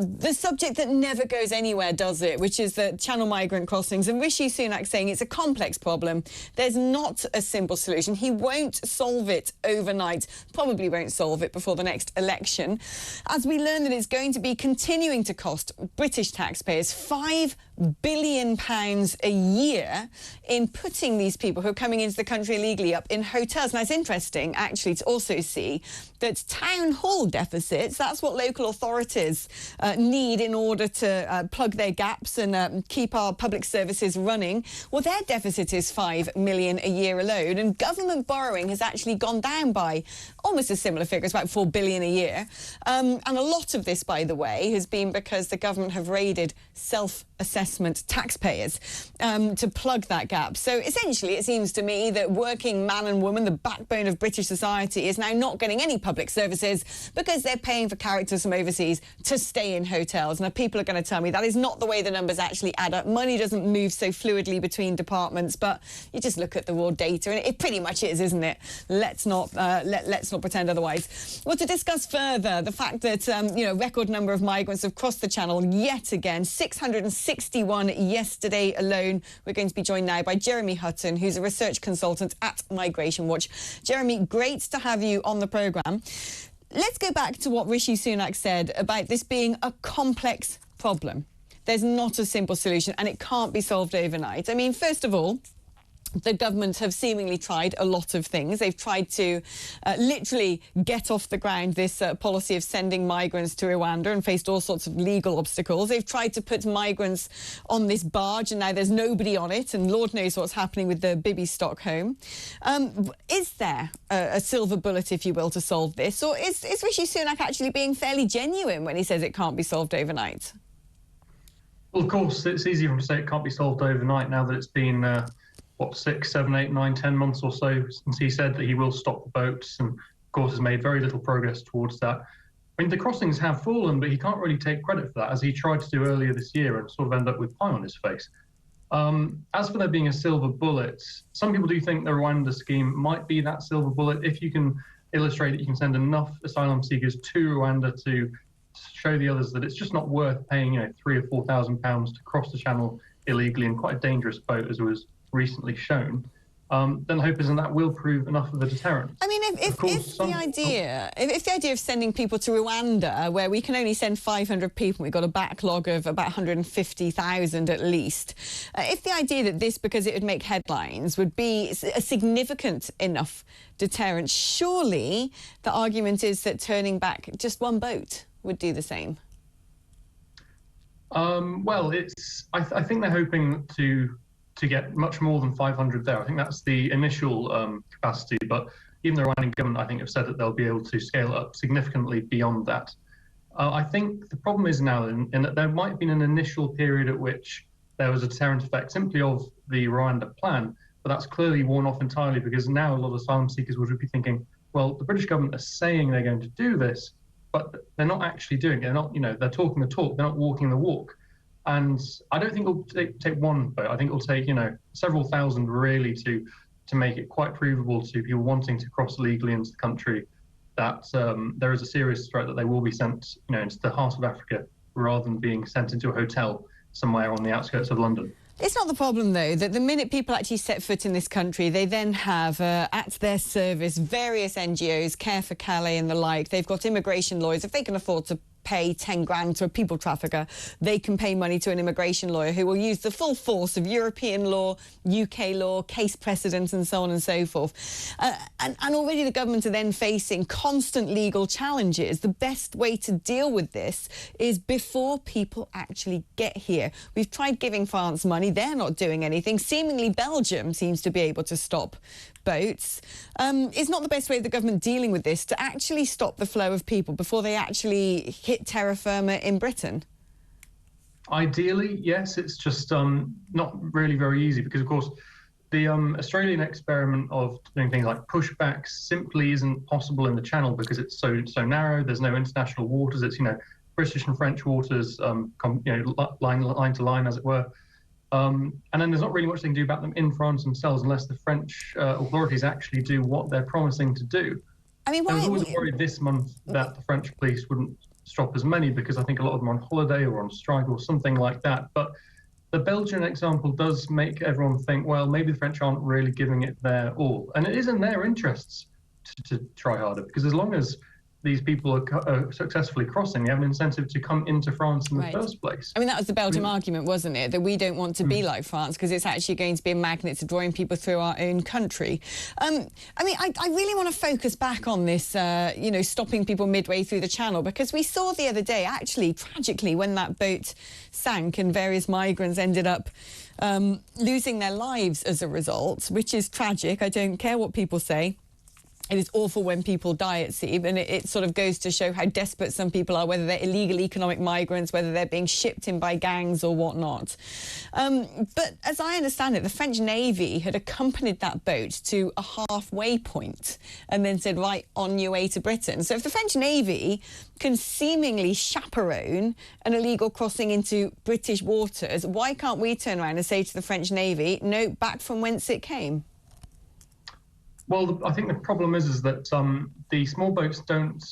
The subject that never goes anywhere, does it? Which is the Channel migrant crossings. And Rishi Sunak saying it's a complex problem. There's not a simple solution. He won't solve it overnight. Probably won't solve it before the next election. As we learn that it's going to be continuing to cost British taxpayers £5 billion a year in putting these people who are coming into the country illegally up in hotels. Now, it's interesting, actually, to also see that town hall deficits, that's what local authorities need in order to plug their gaps and keep our public services running. Well, their deficit is £5 million a year alone, and government borrowing has actually gone down by almost a similar figure. It's about £4 billion a year. And a lot of this, by the way, has been because the government have raided self-assessment taxpayers to plug that gap. So essentially, it seems to me that working man and woman, the backbone of British society, is now not getting any public services because they're paying for characters from overseas to stay in hotels. Now, people are going to tell me that is not the way the numbers actually add up. Money doesn't move so fluidly between departments, but you just look at the raw data and it pretty much is, isn't it? Let's not pretend otherwise. Well, to discuss further the fact that record number of migrants have crossed the Channel yet again, 661 yesterday alone. We're going to be joined now by Jeremy Hutton, who's a research consultant at Migration Watch. Jeremy, great to have you on the programme. Let's go back to what Rishi Sunak said about this being a complex problem. There's not a simple solution and it can't be solved overnight. I mean, first of all, the government have seemingly tried a lot of things. They've tried to literally get off the ground this policy of sending migrants to Rwanda and faced all sorts of legal obstacles. They've tried to put migrants on this barge and now there's nobody on it, and Lord knows what's happening with the Bibi Stockholm. Is there a silver bullet, if you will, to solve this? Or is Rishi Sunak actually being fairly genuine when he says it can't be solved overnight? Well, of course, it's easy for him to say it can't be solved overnight now that it's been... 6, 7, 8, 9, 10 months or so since he said that he will stop the boats, and of course has made very little progress towards that. I mean, the crossings have fallen, but he can't really take credit for that, as he tried to do earlier this year and sort of end up with pie on his face. As for there being a silver bullet, some people do think the Rwanda scheme might be that silver bullet if you can illustrate that you can send enough asylum seekers to Rwanda to show the others that it's just not worth paying, £3,000 or £4,000 to cross the Channel illegally in quite a dangerous boat, as it was recently shown, then the hope is that will prove enough of a deterrent. I mean, if the idea of sending people to Rwanda, where we can only send 500 people, we've got a backlog of about 150,000 at least, if the idea that this, because it would make headlines, would be a significant enough deterrent, surely the argument is that turning back just one boat would do the same. Well, I think they're hoping to get much more than 500 there. I think that's the initial capacity, but even the Rwandan government, I think, have said that they'll be able to scale up significantly beyond that. I think the problem is now in that there might have been an initial period at which there was a deterrent effect simply of the Rwanda plan, but that's clearly worn off entirely, because now a lot of asylum seekers would be thinking, well, the British government are saying they're going to do this, but they're not actually doing it. They're not, they're talking the talk, they're not walking the walk. And I don't think it'll take one boat. I think it'll take, several thousand really to make it quite provable to people wanting to cross legally into the country that there is a serious threat that they will be sent, into the heart of Africa rather than being sent into a hotel somewhere on the outskirts of London. It's not the problem, though, that the minute people actually set foot in this country, they then have at their service various NGOs, Care for Calais and the like. They've got immigration lawyers. If they can afford to pay 10 grand to a people trafficker, they can pay money to an immigration lawyer who will use the full force of European law, UK law, case precedents and so on and so forth. And already the government are then facing constant legal challenges. The best way to deal with this is before people actually get here. We've tried giving France money. They're not doing anything. Seemingly Belgium seems to be able to stop boats. Is not the best way of the government dealing with this to actually stop the flow of people before they actually hit terra firma in Britain? Ideally, yes. It's just not really very easy because, of course, the Australian experiment of doing things like pushbacks simply isn't possible in the Channel because it's so narrow. There's no international waters. It's British and French waters, line to line, as it were. And then there's not really much they can do about them in France themselves unless the French authorities actually do what they're promising to do. I mean, there was always a worry this month that the French police wouldn't stop as many because I think a lot of them are on holiday or on strike or something like that. But the Belgian example does make everyone think, well, maybe the French aren't really giving it their all. And it is in their interests to try harder, because as long as these people are successfully crossing, they have an incentive to come into France in the first place. I mean, that was the Belgium argument, wasn't it? That we don't want to be like France because it's actually going to be a magnet to drawing people through our own country. I mean, I really want to focus back on this, you know, stopping people midway through the channel, because we saw the other day, actually, tragically, when that boat sank and various migrants ended up losing their lives as a result, which is tragic. I don't care what people say. It is awful when people die at sea, and it sort of goes to show how desperate some people are, whether they're illegal economic migrants, whether they're being shipped in by gangs or whatnot. But as I understand it, the French Navy had accompanied that boat to a halfway point and then said, right, on your way to Britain. So if the French Navy can seemingly chaperone an illegal crossing into British waters, why can't we turn around and say to the French Navy, no, back from whence it came? Well, I think the problem is that the small boats don't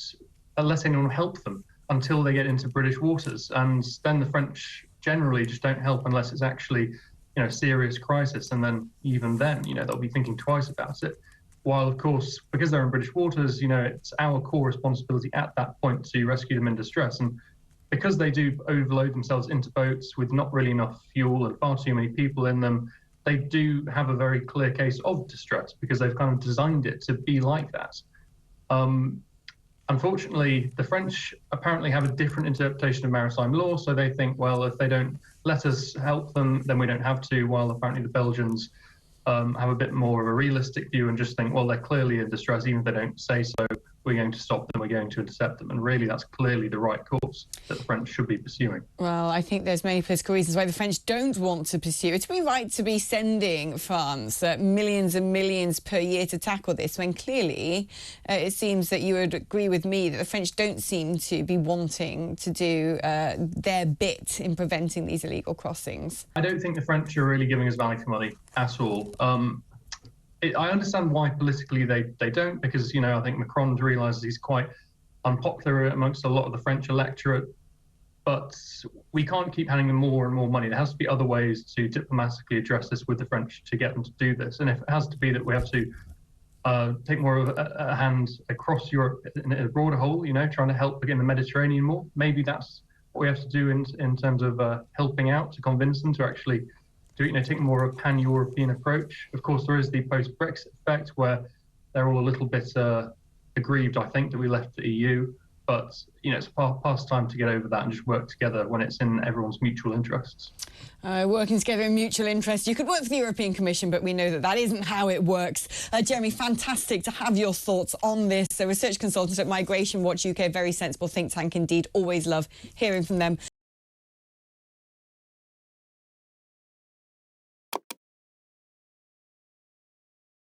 let anyone help them until they get into British waters, and then the French generally just don't help unless it's actually, you know, a serious crisis, and then even then, you know, they'll be thinking twice about it. While, of course, because they're in British waters, you know, it's our core responsibility at that point to rescue them in distress. And because they do overload themselves into boats with not really enough fuel and far too many people in them, they do have a very clear case of distress because they've kind of designed it to be like that. Unfortunately, the French apparently have a different interpretation of maritime law, so they think, well, if they don't let us help them, then we don't have to, while apparently the Belgians have a bit more of a realistic view and just think, well, they're clearly in distress, even if they don't say so, we're going to stop them, we're going to intercept them. And really, that's clearly the right course that the French should be pursuing. Well, I think there's many political reasons why the French don't want to pursue it. To be right to be sending France millions and millions per year to tackle this, when clearly it seems that you would agree with me that the French don't seem to be wanting to do their bit in preventing these illegal crossings. I don't think the French are really giving us value for money at all. I understand why politically they don't, because, you know, I think Macron realises he's quite unpopular amongst a lot of the French electorate, but we can't keep handing them more and more money. There has to be other ways to diplomatically address this with the French to get them to do this. And if it has to be that we have to take more of a hand across Europe in a broader whole, you know, trying to help in the Mediterranean more, maybe that's what we have to do in terms of helping out to convince them to actually take more of a pan-European approach. Of course, there is the post-Brexit effect where they're all a little bit aggrieved, I think, that we left the EU. But, you know, it's past time to get over that and just work together when it's in everyone's mutual interests. Working together in mutual interest. You could work for the European Commission, but we know that that isn't how it works. Jeremy, fantastic to have your thoughts on this. A research consultant at Migration Watch UK, very sensible think tank indeed. Always love hearing from them.